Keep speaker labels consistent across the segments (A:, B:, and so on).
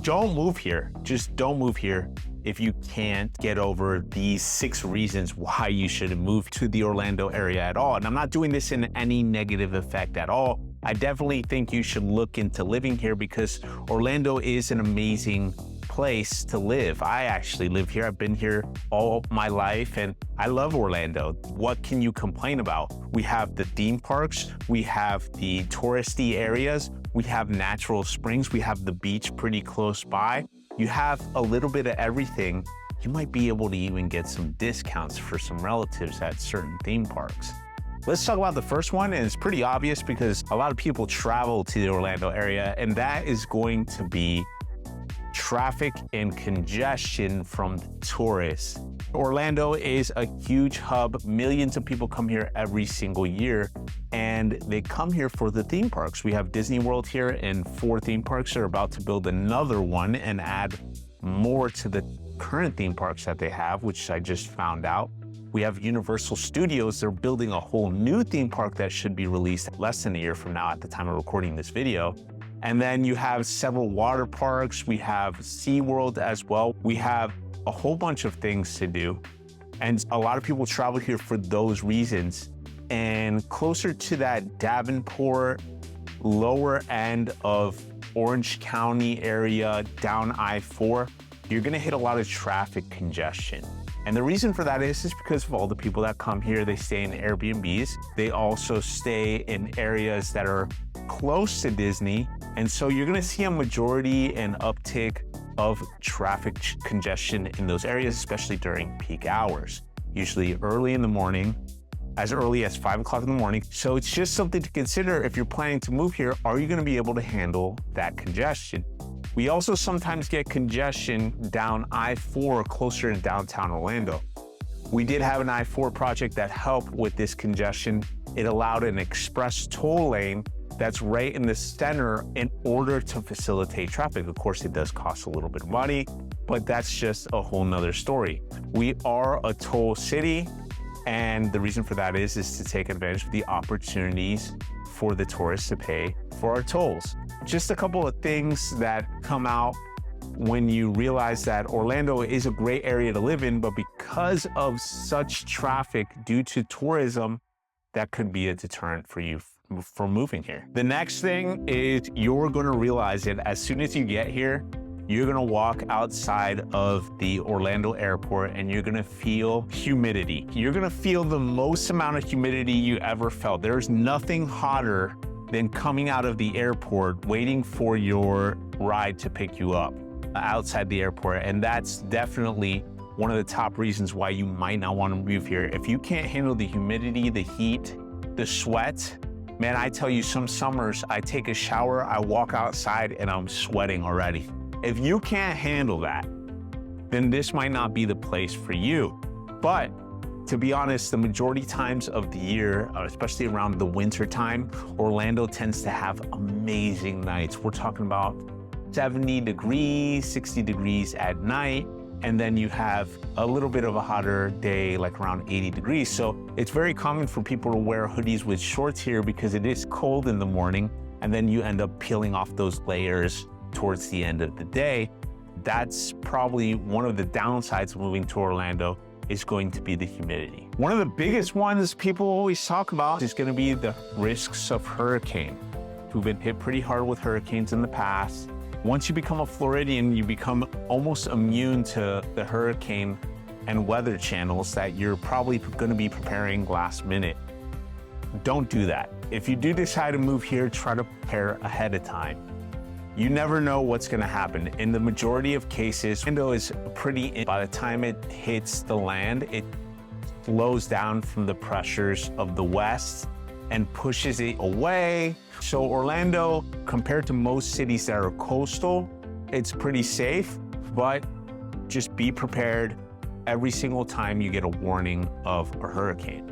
A: Don't move here. Just don't move here if you can't get over these 6 reasons why you shouldn't move to the Orlando area at all. And I'm not doing this in any negative effect at all. I definitely think you should look into living here because Orlando is an amazing place to live. I actually live here. I've been here all my life and I love Orlando. What can you complain about? We have the theme parks, we have the touristy areas, we have natural springs, we have the beach pretty close by. You have a little bit of everything. You might be able to even get some discounts for some relatives at certain theme parks. Let's talk about the first one, and it's pretty obvious because a lot of people travel to the Orlando area, and that is going to be traffic and congestion from tourists. Orlando is a huge hub. Millions of people come here every single year, and they come here for the theme parks. We have Disney World here, and 4 theme parks are about to build another one and add more to the current theme parks that they have, which I just found out. We have Universal Studios. They're building a whole new theme park that should be released less than a year from now at the time of recording this video. And then you have several water parks. We have SeaWorld as well. We have a whole bunch of things to do. And a lot of people travel here for those reasons. And closer to that Davenport, lower end of Orange County area, down I-4, you're gonna hit a lot of traffic congestion. And the reason for that is because of all the people that come here. They stay in Airbnbs. They also stay in areas that are close to Disney. And so you're gonna see a majority and uptick of traffic congestion in those areas, especially during peak hours, usually early in the morning, as early as 5 o'clock in the morning. So it's just something to consider if you're planning to move here. Are you gonna be able to handle that congestion? We also sometimes get congestion down I-4 closer to downtown Orlando. We did have an I-4 project that helped with this congestion. It allowed an express toll lane that's right in the center in order to facilitate traffic. Of course, it does cost a little bit of money, but that's just a whole nother story. We are a toll city, and the reason for that is to take advantage of the opportunities for the tourists to pay for our tolls. Just a couple of things that come out when you realize that Orlando is a great area to live in, but because of such traffic due to tourism, that could be a deterrent for you from moving here. The next thing is you're gonna realize it as soon as you get here. You're gonna walk outside of the Orlando airport and you're gonna feel humidity. You're gonna feel the most amount of humidity you ever felt. There's nothing hotter than coming out of the airport, waiting for your ride to pick you up outside the airport. And that's definitely one of the top reasons why you might not want to move here. If you can't handle the humidity, the heat, the sweat, man, I tell you, some summers I take a shower, I walk outside and I'm sweating already. If you can't handle that, then this might not be the place for you. But to be honest, the majority times of the year, especially around the winter time, Orlando tends to have amazing nights. We're talking about 70 degrees, 60 degrees at night. And then you have a little bit of a hotter day, like around 80 degrees. So it's very common for people to wear hoodies with shorts here because it is cold in the morning. And then you end up peeling off those layers towards the end of the day. That's probably one of the downsides of moving to Orlando, is going to be the humidity. One of the biggest ones people always talk about is gonna be the risks of hurricane. We've been hit pretty hard with hurricanes in the past. Once you become a Floridian, you become almost immune to the hurricane and weather channels that you're probably gonna be preparing last minute. Don't do that. If you do decide to move here, try to prepare ahead of time. You never know what's gonna happen. In the majority of cases, Orlando is by the time it hits the land, it slows down from the pressures of the west and pushes it away. So Orlando, compared to most cities that are coastal, it's pretty safe, but just be prepared every single time you get a warning of a hurricane.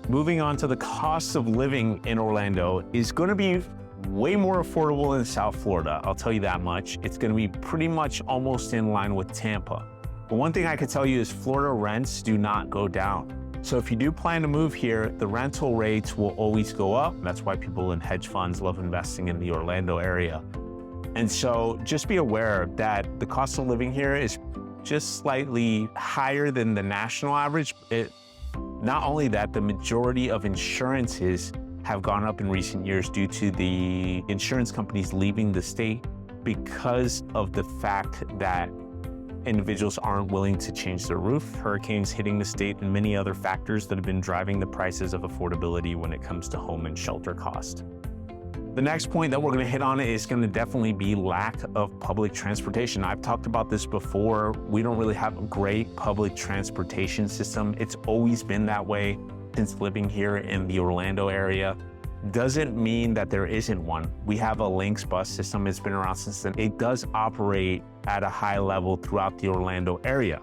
A: Moving on to the cost of living in Orlando is gonna be way more affordable than South Florida, I'll tell you that much. It's gonna be pretty much almost in line with Tampa. But one thing I can tell you is Florida rents do not go down. So if you do plan to move here, the rental rates will always go up. That's why people in hedge funds love investing in the Orlando area. And so just be aware that the cost of living here is just slightly higher than the national average. Not only that, the majority of insurances have gone up in recent years due to the insurance companies leaving the state because of the fact that individuals aren't willing to change their roof, hurricanes hitting the state, and many other factors that have been driving the prices of affordability when it comes to home and shelter cost. The next point that we're going to hit on is going to definitely be lack of public transportation. I've talked about this before. We don't really have a great public transportation system. It's always been that way since living here in the Orlando area. Doesn't mean that there isn't one. We have a Lynx bus system. It's been around since then. It does operate at a high level throughout the Orlando area.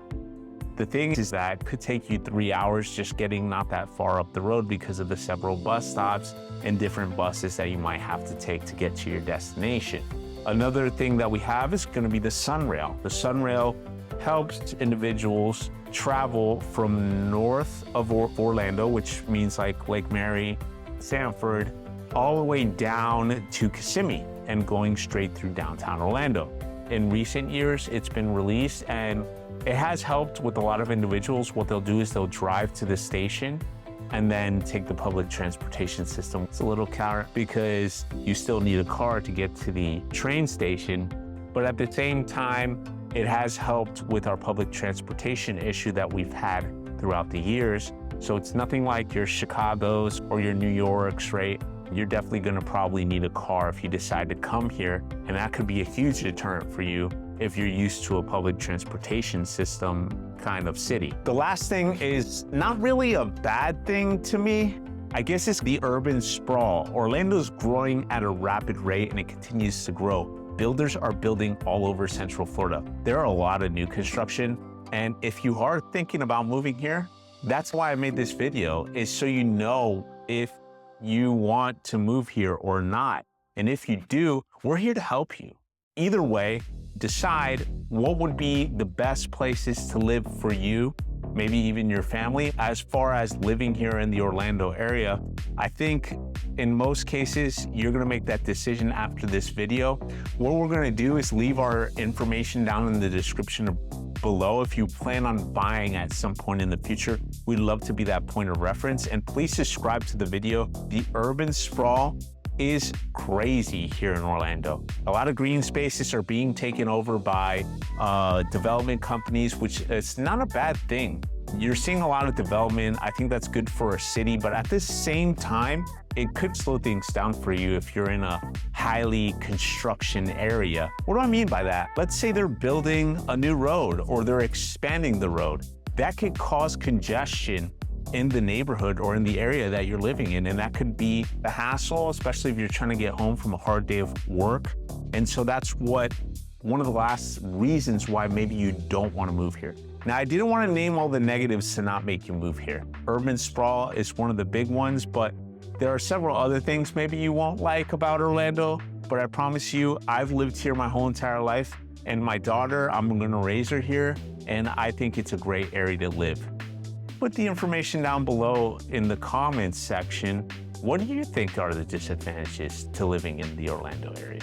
A: The thing is that it could take you 3 hours just getting not that far up the road because of the several bus stops and different buses that you might have to take to get to your destination. Another thing that we have is going to be the Sunrail. The Sunrail helps individuals travel from north of Orlando, which means like Lake Mary, Sanford, all the way down to Kissimmee and going straight through downtown Orlando. In recent years, it's been released and it has helped with a lot of individuals. What they'll do is they'll drive to the station and then take the public transportation system. It's a little counter because you still need a car to get to the train station, but at the same time, it has helped with our public transportation issue that we've had throughout the years. So it's nothing like your Chicago's or your New York's, right? You're definitely gonna probably need a car if you decide to come here, and that could be a huge deterrent for you if you're used to a public transportation system kind of city. The last thing is not really a bad thing to me. I guess it's the urban sprawl. Orlando's growing at a rapid rate and it continues to grow. Builders are building all over Central Florida. There are a lot of new construction, and if you are thinking about moving here, that's why I made this video, is so you know if you want to move here or not. And if you do, we're here to help you. Either way, decide what would be the best places to live for you, maybe even your family. As far as living here in the Orlando area, I think in most cases, you're gonna make that decision after this video. What we're gonna do is leave our information down in the description below. If you plan on buying at some point in the future, we'd love to be that point of reference. And please subscribe to the video. The urban sprawl is crazy here in Orlando. A lot of green spaces are being taken over by development companies, which is not a bad thing. You're seeing a lot of development. I think that's good for a city, but at the same time, it could slow things down for you if you're in a highly construction area. What do I mean by that? Let's say they're building a new road or they're expanding the road. That could cause congestion in the neighborhood or in the area that you're living in. And that could be a hassle, especially if you're trying to get home from a hard day of work. And so that's one of the last reasons why maybe you don't want to move here. Now, I didn't want to name all the negatives to not make you move here. Urban sprawl is one of the big ones, but there are several other things maybe you won't like about Orlando, but I promise you, I've lived here my whole entire life, and my daughter, I'm gonna raise her here, and I think it's a great area to live. Put the information down below in the comments section. What do you think are the disadvantages to living in the Orlando area?